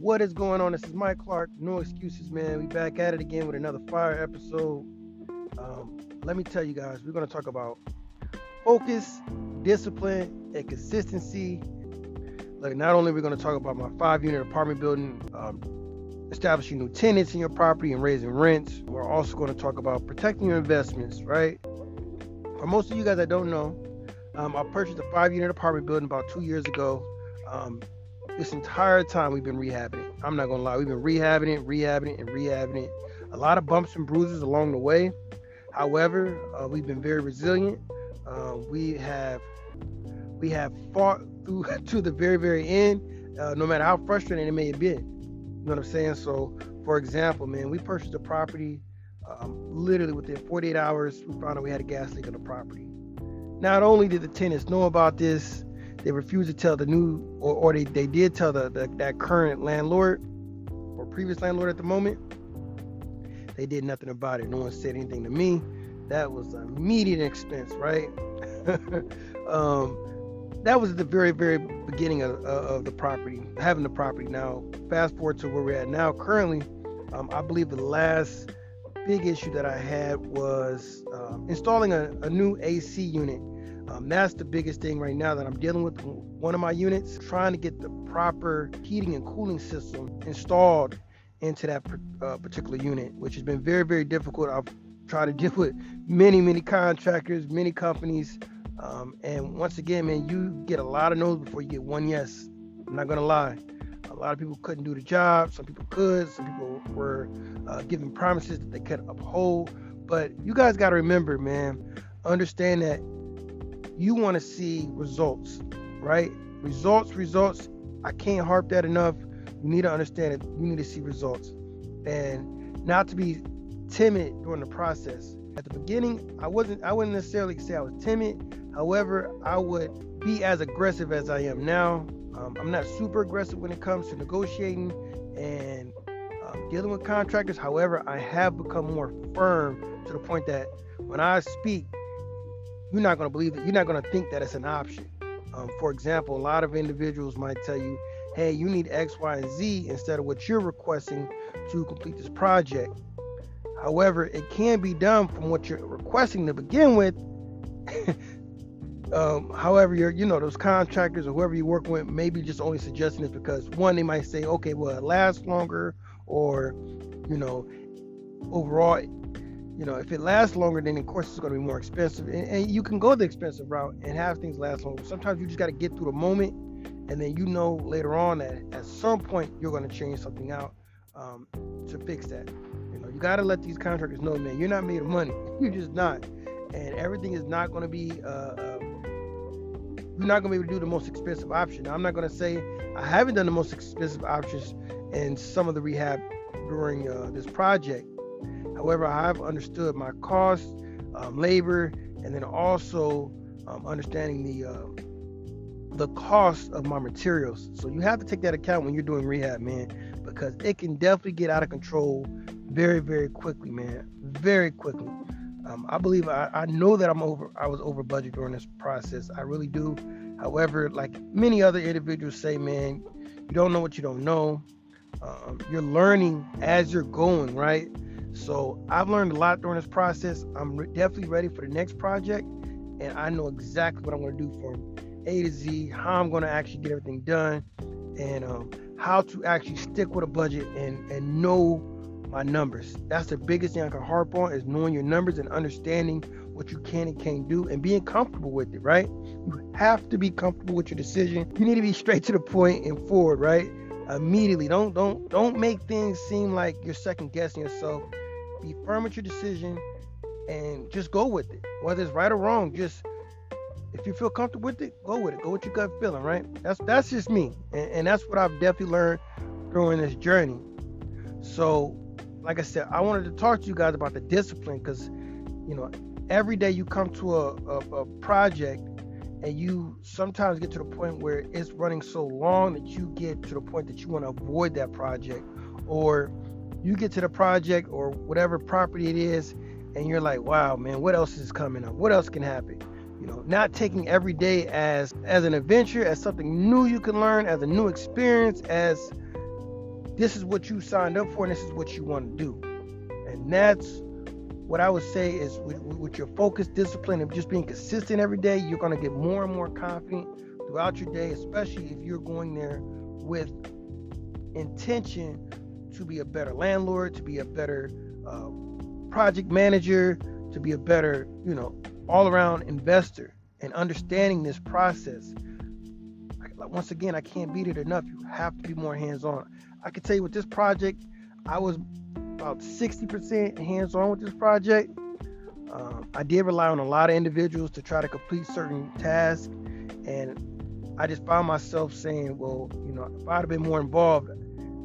What is going on? This is Mike Clark. No excuses, man. We back at it again with another fire episode. Let me tell you guys, we're going to talk about focus, discipline, and consistency. Like, not only are we going to talk about my 5-unit apartment building, establishing new tenants in your property and raising rents. We're also going to talk about protecting your investments, right? For most of you guys that don't know, I purchased a 5-unit apartment building about 2 years ago. This entire time we've been rehabbing it. I'm not gonna lie, we've been rehabbing it. A lot of bumps and bruises along the way. However, we've been very resilient. We have fought through to the very, very end, no matter how frustrating it may have been. You know what I'm saying? So, for example, man, we purchased a property. Literally within 48 hours, we found out we had a gas leak on the property. Not only did the tenants know about this, they refused to tell the new, or they did tell that current landlord or previous landlord at the moment. They did nothing about it. No one said anything to me. That was an immediate expense, right? That was the very, very beginning of the property, having the property. Now, fast forward to where we're at now. Currently, I believe the last big issue that I had was installing a new AC unit. That's the biggest thing right now that I'm dealing with. One of my units, trying to get the proper heating and cooling system installed into that particular unit, which has been very, very difficult. I've tried to deal with many contractors, many companies, and once again, man, you get a lot of no's before you get one yes. I'm not gonna lie. A lot of people couldn't do the job. Some people could. Some people were given promises that they couldn't uphold. But you guys got to remember, man, understand that you want to see results, right? Results. I can't harp that enough. You need to understand it. You need to see results, and not to be timid during the process. At the beginning, I wouldn't necessarily say I was timid. However, I would be as aggressive as I am now. I'm not super aggressive when it comes to negotiating and dealing with contractors. However, I have become more firm to the point that when I speak, you're not going to believe it. You're not going to think that it's an option. For example, a lot of individuals might tell you, hey, you need X, Y, and Z instead of what you're requesting to complete this project. However, it can be done from what you're requesting to begin with. However, those contractors or whoever you're working with may be just only suggesting this because, one, they might say, okay, well, it lasts longer, or, overall, if it lasts longer, then of course it's going to be more expensive. And you can go the expensive route and have things last longer. Sometimes you just got to get through the moment, and then later on that at some point you're going to change something out to fix that. You got to let these contractors know, man, you're not made of money. You're just not. And everything is not going to be, you're not going to be able to do the most expensive option. Now, I'm not going to say I haven't done the most expensive options in some of the rehab during this project. However, I have understood my costs, labor, and then also understanding the cost of my materials. So you have to take that account when you're doing rehab, man, because it can definitely get out of control very, very quickly, man. Very quickly. I believe I know that I was over budget during this process. I really do. However, like many other individuals say, man, you don't know what you don't know. You're learning as you're going, right? So I've learned a lot during this process. I'm definitely ready for the next project, and I know exactly what I'm going to do from A to Z, how I'm going to actually get everything done, and how to actually stick with a budget and know my numbers. That's the biggest thing I can harp on, is knowing your numbers and understanding what you can and can't do and being comfortable with it, right? You have to be comfortable with your decision. You need to be straight to the point and forward, right? Immediately. Don't make things seem like you're second guessing yourself. Be firm with your decision and just go with it. Whether it's right or wrong, just if you feel comfortable with it, go with it. Go with your gut feeling, right? That's just me. And that's what I've definitely learned during this journey. So, like I said, I wanted to talk to you guys about the discipline, because, every day you come to a project and you sometimes get to the point where it's running so long that you get to the point that you want to avoid that project, or you get to the project or whatever property it is and you're like, wow, man, what else is coming up? What else can happen? Not taking every day as an adventure, as something new you can learn, as a new experience, as this is what you signed up for and this is what you want to do. And that's what I would say is with your focus, discipline, and just being consistent every day, you're going to get more and more confident throughout your day, especially if you're going there with intention to be a better landlord, to be a better project manager, to be a better, all-around investor, and understanding this process. Once again, I can't beat it enough. You have to be more hands-on. I can tell you with this project, I was about 60% hands-on with this project. I did rely on a lot of individuals to try to complete certain tasks, and I just found myself saying, well, if I'd have been more involved,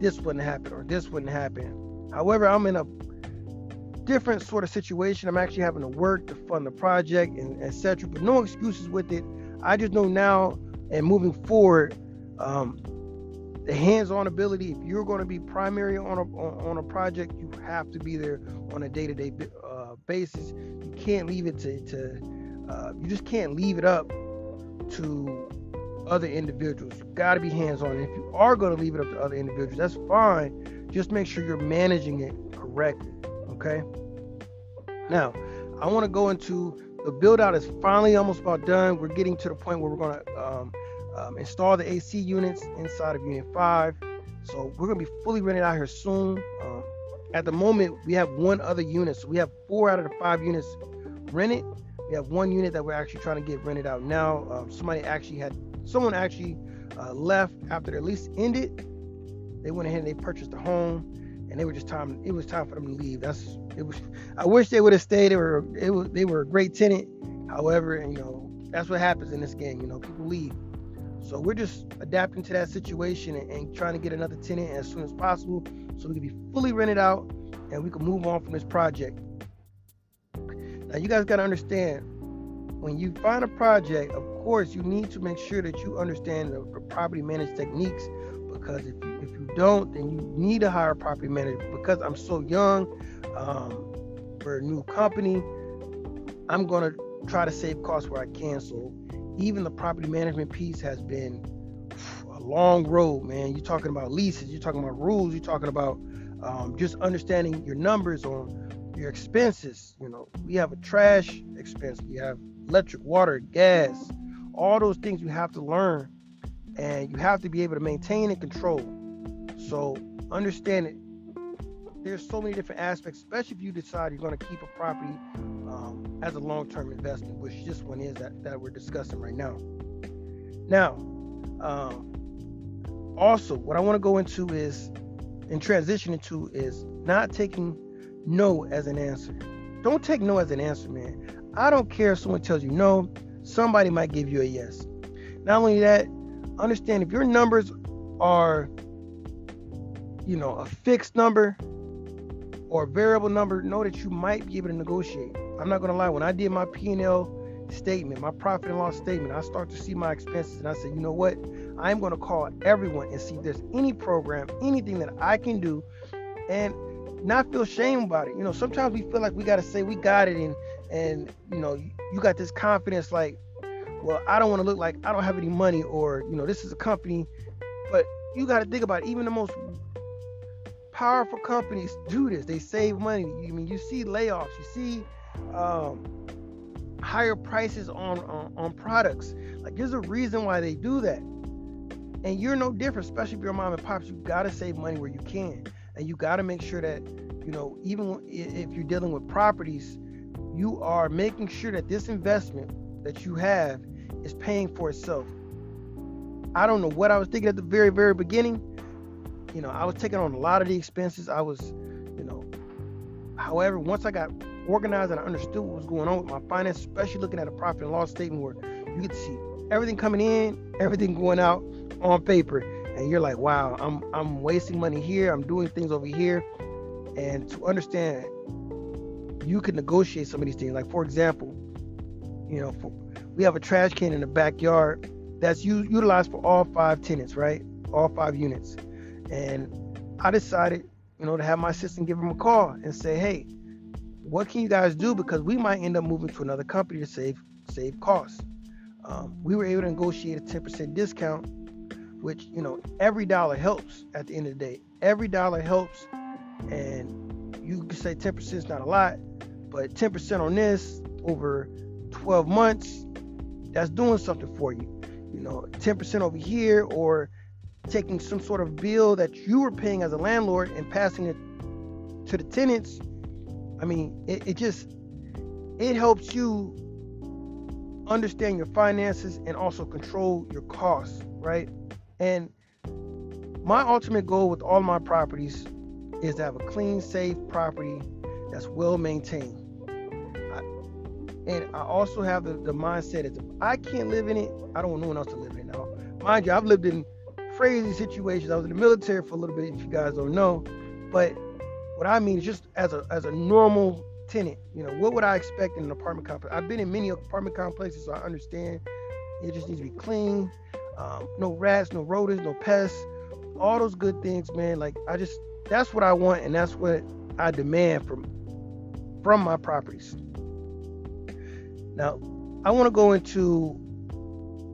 this wouldn't happen or this wouldn't happen. However, I'm in a different sort of situation. I'm actually having to work to fund the project and etc. But no excuses with it. I just know now and moving forward, the hands-on ability. If you're going to be primary on a project, you have to be there on a day-to-day basis. You can't leave it you just can't leave it up to other individuals. You got to be hands-on. And if you are going to leave it up to other individuals, that's fine. Just make sure you're managing it correctly. Okay. Now, I want to go into the build out is finally almost about done. We're getting to the point where we're going to install the AC units inside of Unit 5. So we're going to be fully rented out here soon. At the moment, we have one other unit. So we have 4 out of the 5 units rented. We have one unit that we're actually trying to get rented out now. Someone actually left after their lease ended. They went ahead and they purchased a home. And it was time for them to leave. I wish they would have stayed. They were a great tenant. However, that's what happens in this game. People leave. So we're just adapting to that situation and trying to get another tenant as soon as possible, so we can be fully rented out and we can move on from this project. Now, you guys got to understand, when you find a project, of course, you need to make sure that you understand the property management techniques. Because if you don't, then you need to hire a property manager. Because I'm so young, we're a new company, I'm going to try to save costs where I can. So even the property management piece has been a long road, man. You're talking about leases, you're talking about rules, you're talking about just understanding your numbers on your expenses. We have a trash expense, we have electric, water, gas, all those things you have to learn. And you have to be able to maintain and control. So understand it. There's so many different aspects, especially if you decide you're going to keep a property as a long-term investment, which this one is that we're discussing right now. Now, also, what I want to go into is, and transition into, is not taking no as an answer. Don't take no as an answer, man. I don't care if someone tells you no. Somebody might give you a yes. Not only that, understand if your numbers are, a fixed number or a variable number, know that you might be able to negotiate. I'm not going to lie. When I did my P&L statement, my profit and loss statement, I start to see my expenses and I said, you know what? I'm going to call everyone and see if there's any program, anything that I can do and not feel shame about it. Sometimes we feel like we got to say we got it and you got this confidence like, well, I don't want to look like I don't have any money, or, this is a company. But you got to think about it. Even the most powerful companies do this. They save money. You see layoffs. You see higher prices on products. Like, there's a reason why they do that. And you're no different, especially if you're a mom and pops. You got to save money where you can. And you got to make sure that, even if you're dealing with properties, you are making sure that this investment that you have is paying for itself. I don't know what I was thinking at the very, very beginning. I was taking on a lot of the expenses. I was, however, once I got organized and I understood what was going on with my finances, especially looking at a profit and loss statement where you get to see everything coming in, everything going out on paper, and you're like, wow, I'm wasting money here, I'm doing things over here. And to understand, you can negotiate some of these things. Like, for example, we have a trash can in the backyard that's utilized for all 5 tenants, right? All 5 units. And I decided, to have my assistant give them a call and say, hey, what can you guys do? Because we might end up moving to another company to save costs. We were able to negotiate a 10% discount which, every dollar helps at the end of the day. Every dollar helps. And you can say 10% is not a lot, but 10% on this over 12 months, that's doing something for you. 10% over here, or taking some sort of bill that you were paying as a landlord and passing it to the tenants. I mean, it helps you understand your finances and also control your costs, right? And my ultimate goal with all my properties is to have a clean, safe property that's well maintained. And I also have the mindset that if I can't live in it, I don't want no one else to live in it. Now, mind you, I've lived in crazy situations. I was in the military for a little bit, if you guys don't know. But what I mean is just as a normal tenant, what would I expect in an apartment complex? I've been in many apartment complexes, so I understand it just needs to be clean. No rats, no rodents, no pests, all those good things, man. Like, that's what I want, and that's what I demand from my properties. Now, I want to go into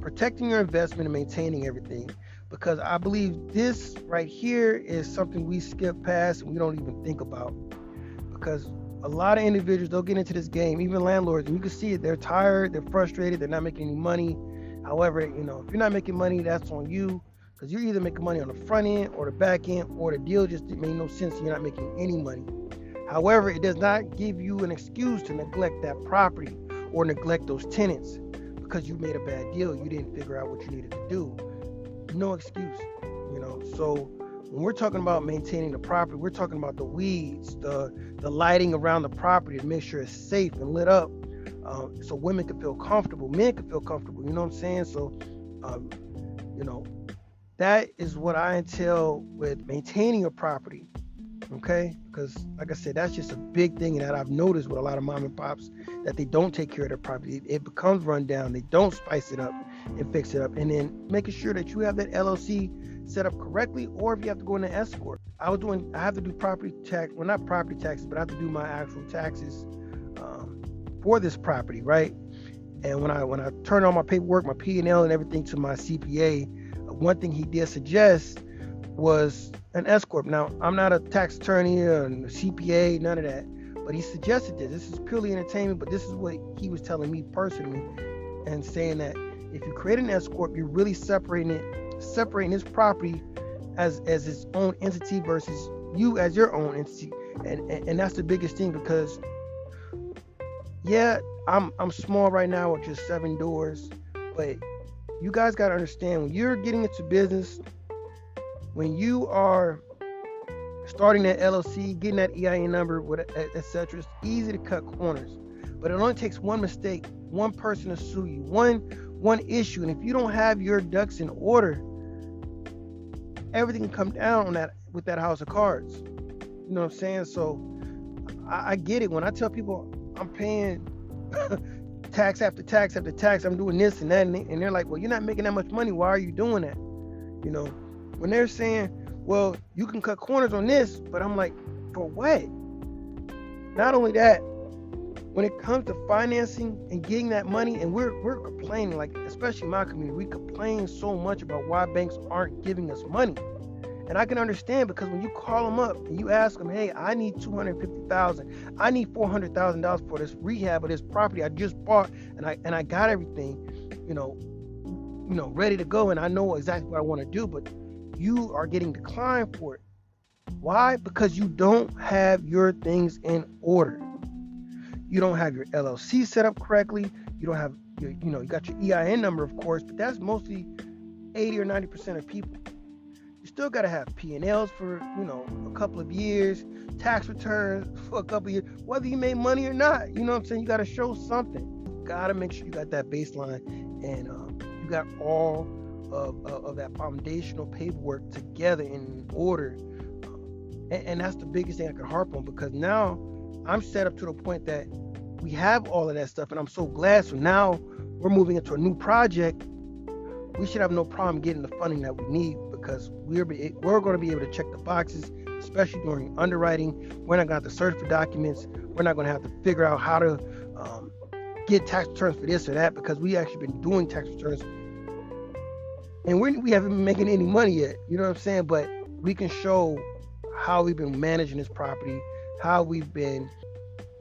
protecting your investment and maintaining everything, because I believe this right here is something we skip past and we don't even think about. Because a lot of individuals, they'll get into this game, even landlords, and you can see it. They're tired, they're frustrated, they're not making any money. However, if you're not making money, that's on you, because you're either making money on the front end or the back end, or the deal just made no sense and you're not making any money. However, it does not give you an excuse to neglect that property or neglect those tenants because you made a bad deal. You didn't figure out what you needed to do. No excuse, So when we're talking about maintaining the property, we're talking about the weeds, the lighting around the property to make sure it's safe and lit up, so women can feel comfortable, men can feel comfortable. You know what I'm saying? So, that is what I entail with maintaining a property. Okay, because like I said, that's just a big thing that I've noticed with a lot of mom and pops, that they don't take care of their property. It becomes run down. They don't spice it up and fix it up, and then making sure that you have that LLC set up correctly, or if you have to go in an escort. I have to do property tax, well, not property taxes, but I have to do my actual taxes for this property, right? And when I turn on my paperwork, my P&L and everything to my CPA, one thing he did suggest was an escort. Now, I'm not a tax attorney or a CPA, none of that, but he suggested this. This is purely entertainment, but this is what he was telling me personally, and saying that if you create an escort, you're really separating his property as its own entity versus you as your own entity, and that's the biggest thing. Because yeah, I'm small right now with just 7 doors, but you guys got to understand, when you're getting into business, when you are starting that LLC, getting that EIN number, etc., it's easy to cut corners. But it only takes one mistake, one person to sue you, one issue, and if you don't have your ducks in order, everything can come down on that with that house of cards. You know what I'm saying? So I get it. When I tell people I'm paying tax after tax after tax, I'm doing this and that, and they're like, well, you're not making that much money. Why are you doing that? When they're saying, well, you can cut corners on this, but I'm like, for what? Not only that, when it comes to financing and getting that money, and we're complaining, like, especially my community, we complain so much about why banks aren't giving us money. And I can understand, because when you call them up and you ask them, hey, I need $250,000, I need $400,000 for this rehab of this property I just bought, and I got everything, ready to go, and I know exactly what I want to do, but you are getting declined for it. Why? Because you don't have your things in order. You don't have your LLC set up correctly. You don't have your, you got your EIN number, of course, but that's mostly 80 or 90% of people. You still got to have P&Ls for, a couple of years, tax returns for a couple of years, whether you made money or not. You know what I'm saying? You got to show something. You got to make sure you got that baseline, and you got all of that foundational paperwork together in order. And that's the biggest thing I can harp on, because now I'm set up to the point that we have all of that stuff, and I'm so glad. So now we're moving into a new project. We should have no problem getting the funding that we need, because we're going to be able to check the boxes, especially during underwriting. We're not going to have to search for documents. We're not going to have to figure out how to get tax returns for this or that, because we actually been doing tax returns And we haven't been making any money yet. You know what I'm saying? But we can show how we've been managing this property, how we've been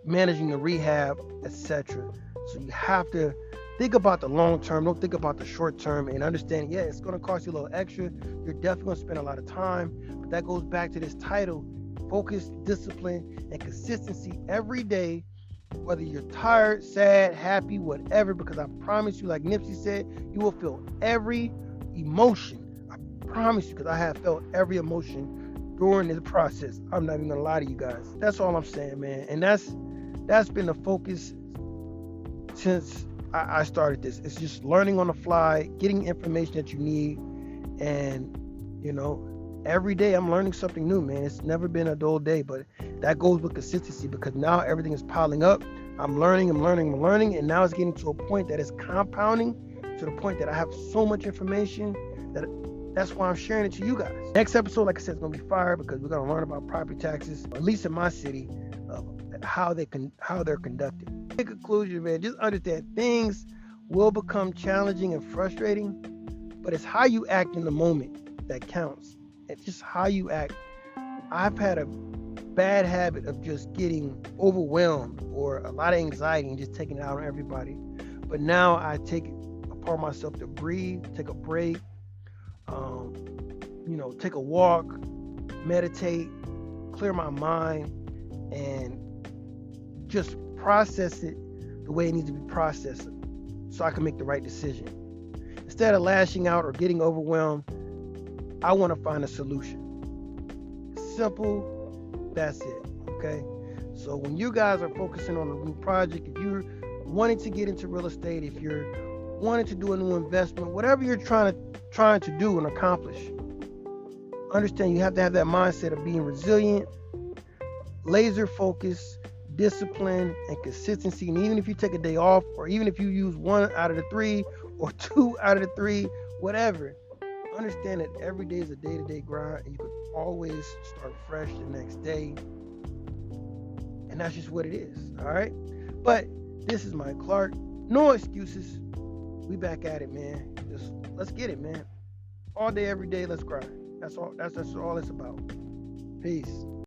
managing the rehab, etc. So you have to think about the long term. Don't think about the short term, and understand, yeah, it's going to cost you a little extra. You're definitely going to spend a lot of time. But that goes back to this title: focus, discipline, and consistency every day, whether you're tired, sad, happy, whatever. Because I promise you, like Nipsey said, you will feel every emotion. I promise you, because I have felt every emotion during this process. I'm not even gonna lie to you guys. That's all I'm saying, man. And that's been the focus since I started this. It's just learning on the fly, getting information that you need, and every day I'm learning something new, man. It's never been a dull day, but that goes with consistency, because now everything is piling up. I'm learning, and now it's getting to a point that it's compounding to the point that I have so much information that's why I'm sharing it to you guys. Next episode, like I said, is gonna be fire, because we're gonna learn about property taxes, at least in my city, how they're conducted. In conclusion, man, just understand things will become challenging and frustrating, but it's how you act in the moment that counts. It's just how you act. I've had a bad habit of just getting overwhelmed or a lot of anxiety and just taking it out on everybody. But now I take it upon myself to breathe, take a break, take a walk, meditate, clear my mind, and just process it the way it needs to be processed so I can make the right decision. Instead of lashing out or getting overwhelmed, I want to find a solution. Simple, that's it. Okay? So when you guys are focusing on a new project, if you're wanting to get into real estate, if you're wanting to do a new investment, whatever you're trying to do and accomplish, understand you have to have that mindset of being resilient, laser focus, discipline, and consistency. And even if you take a day off, or even if you use 1 out of the 3 or 2 out of the 3, whatever, understand that every day is a day-to-day grind, and you can always start fresh the next day. And that's just what it is. All right. But this is Mike Clark. No excuses. We back at it, man. Just let's get it, man. All day, every day, let's grind. That's all it's about. Peace.